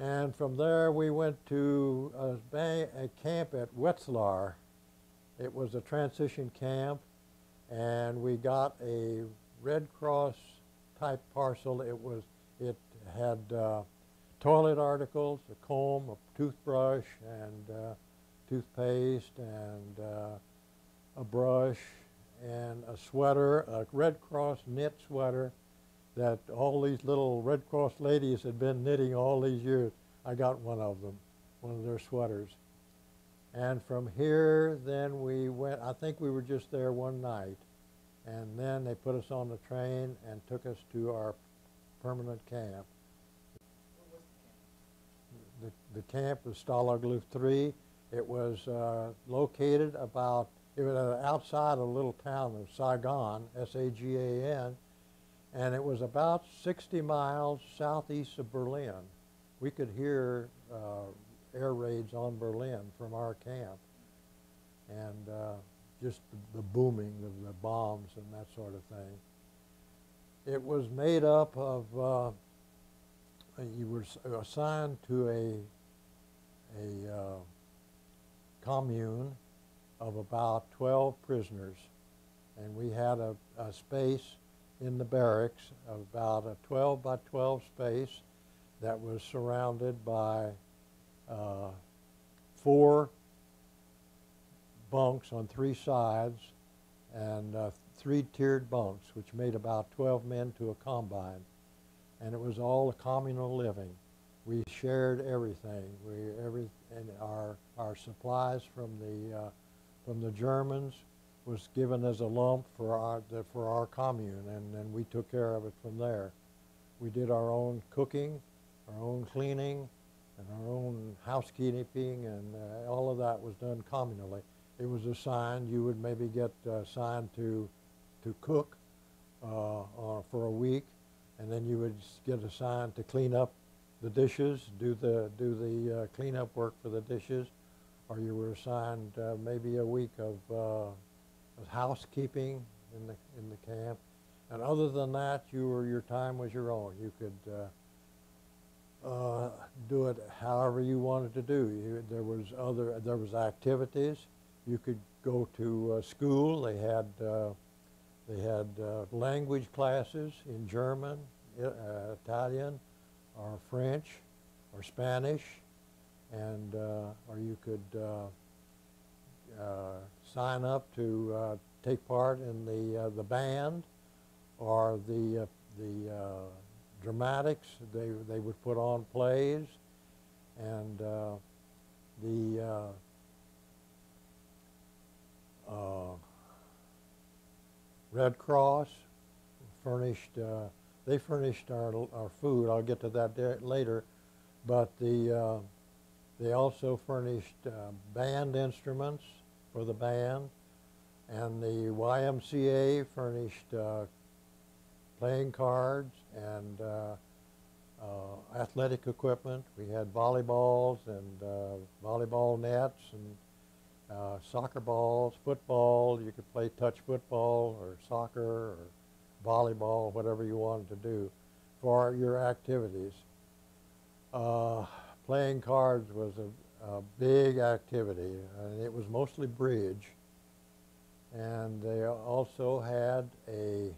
And from there we went to a camp at Wetzlar. It was a transition camp, and we got a Red Cross type parcel. It had toilet articles, a comb, a toothbrush, and toothpaste, and a brush, and a sweater, a Red Cross knit sweater that all these little Red Cross ladies had been knitting all these years. I got one of them, one of their sweaters. And from here, then we went, I think we were just there one night, and then they put us on the train and took us to our permanent camp. What was the camp? The camp was Stalag Luft III. It was located about, it was outside a little town of Sagan, S-A-G-A-N, and it was about 60 miles southeast of Berlin. We could hear air raids on Berlin from our camp, and just the booming of the bombs and that sort of thing. It was made up of, you were assigned to a commune of about 12 prisoners, and we had a space in the barracks of about a 12 by 12 space that was surrounded by 4 bunks on 3 sides and 3 tiered bunks, which made about 12 men to a combine. And it was all a communal living. We shared everything. And our supplies from the Germans was given as a lump for our commune, and then we took care of it from there. We did our own cooking, our own cleaning, and our own housekeeping, and all of that was done communally. It was assigned, you would maybe get assigned to cook for a week, and then you would get assigned to clean up the dishes, do the cleanup work for the dishes, or you were assigned maybe a week of housekeeping in the camp. And other than that, your time was your own. You could do it however you wanted to do. There was activities. You could go to school. They had language classes in German, Italian, or French, or Spanish, and or you could sign up to take part in the band or the dramatics. They would put on plays, and the Red Cross furnished. They furnished our food. I'll get to that later, but they also furnished band instruments for the band, and the YMCA furnished playing cards and athletic equipment. We had volleyballs and volleyball nets and soccer balls, football. You could play touch football or soccer or volleyball, whatever you wanted to do for your activities. Playing cards was a big activity, and it was mostly bridge. And they also had a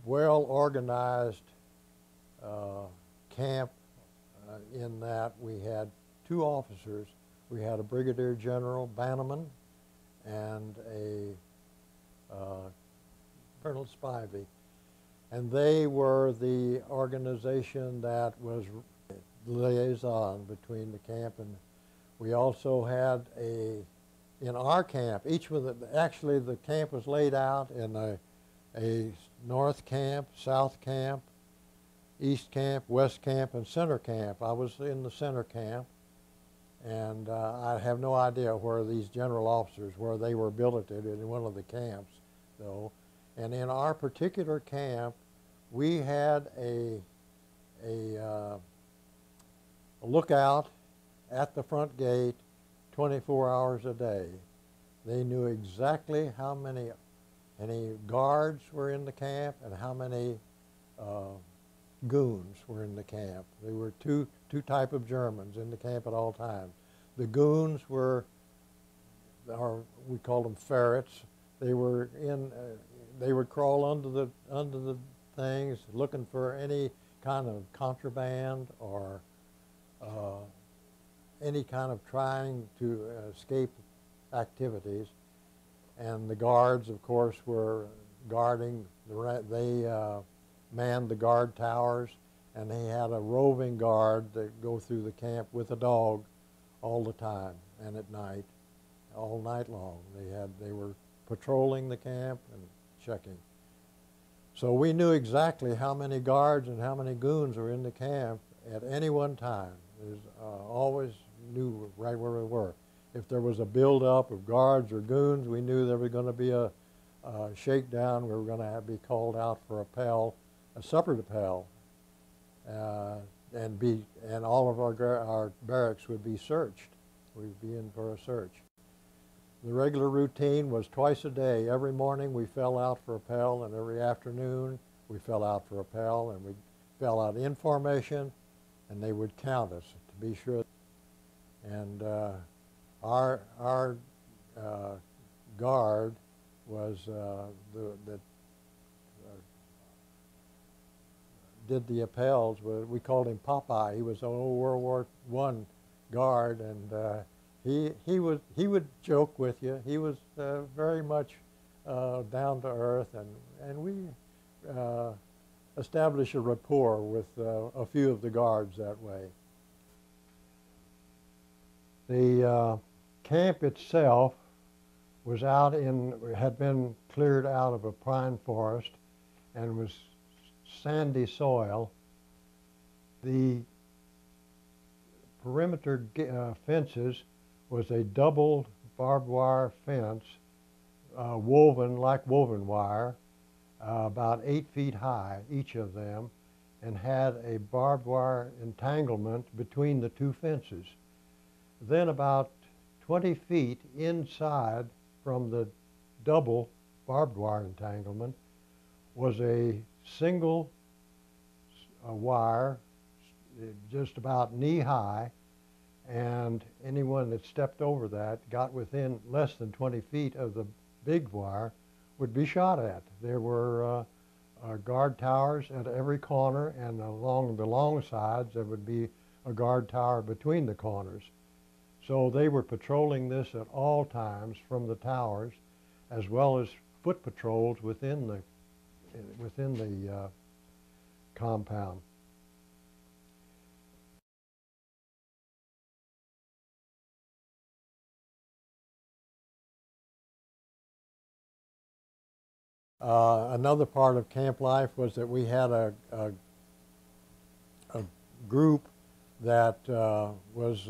well-organized camp in that we had 2 officers. We had a Brigadier General Bannerman and a Colonel Spivey. And they were the organization that was liaison between the camp, and we also had in our camp, actually the camp was laid out in a north camp, south camp, east camp, west camp, and center camp. I was in the center camp, and I have no idea where these general officers, where they were billeted in one of the camps, though. And in our particular camp, we had a lookout at the front gate 24 hours a day. They knew exactly how many guards were in the camp and how many goons were in the camp. There were two type of Germans in the camp at all times. The goons were, or we called them ferrets. They were in. They would crawl under the things, looking for any kind of contraband or any kind of trying to escape activities. And the guards, of course, were guarding. They manned the guard towers, and they had a roving guard that go through the camp with a dog all the time and at night, all night long. They were patrolling the camp and checking. So we knew exactly how many guards and how many goons were in the camp at any one time. There's always knew right where we were. If there was a buildup of guards or goons, we knew there was going to be a shakedown. We were going to be called out for a supper to Pell, and all of our barracks would be searched. We'd be in for a search. The regular routine was twice a day. Every morning we fell out for a Pell, and every afternoon we fell out for a Pell, and we fell out in formation, and they would count us to be sure. And our guard was that did the appels. We called him Popeye. He was an old World War I guard, and he would joke with you. He was very much down to earth, and we established a rapport with a few of the guards that way. The camp itself was had been cleared out of a pine forest and was sandy soil. The perimeter fences was a double barbed wire fence, woven like woven wire, about 8 feet high, each of them, and had a barbed wire entanglement between the two fences. Then about 20 feet inside from the double barbed wire entanglement was a single wire, just about knee-high, and anyone that stepped over that, got within less than 20 feet of the big wire, would be shot at. There were guard towers at every corner, and along the long sides there would be a guard tower between the corners. So they were patrolling this at all times from the towers, as well as foot patrols within the compound. Another part of camp life was that we had a group that was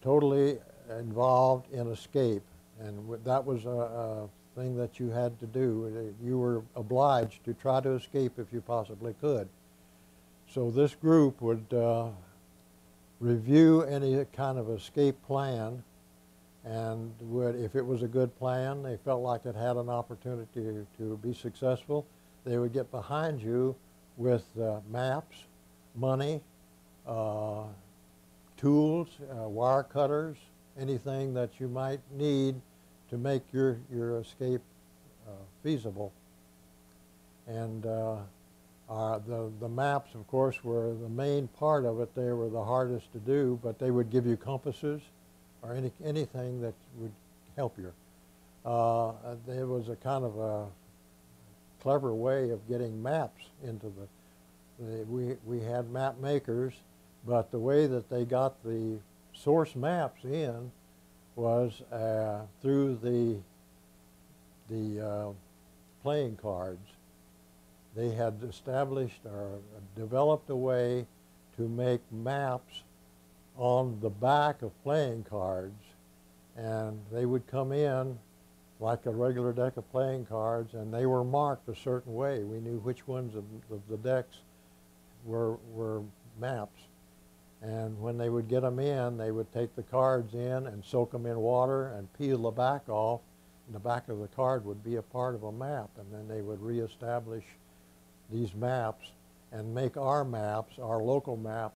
totally involved in escape, and that was a thing that you had to do. You were obliged to try to escape if you possibly could. So this group would review any kind of escape plan, and if it was a good plan, they felt like it had an opportunity to be successful, they would get behind you with maps, money, tools, wire cutters, anything that you might need to make your escape feasible. And the maps, of course, were the main part of it. They were the hardest to do, but they would give you compasses or anything that would help you. There was a kind of a clever way of getting maps into we had map makers, but the way that they got the source maps in was through the playing cards. They had established or developed a way to make maps on the back of playing cards, and they would come in like a regular deck of playing cards, and they were marked a certain way. We knew which ones of the decks were maps. And when they would get them in, they would take the cards in and soak them in water and peel the back off, and the back of the card would be a part of a map, and then they would reestablish these maps and make our maps, our local maps,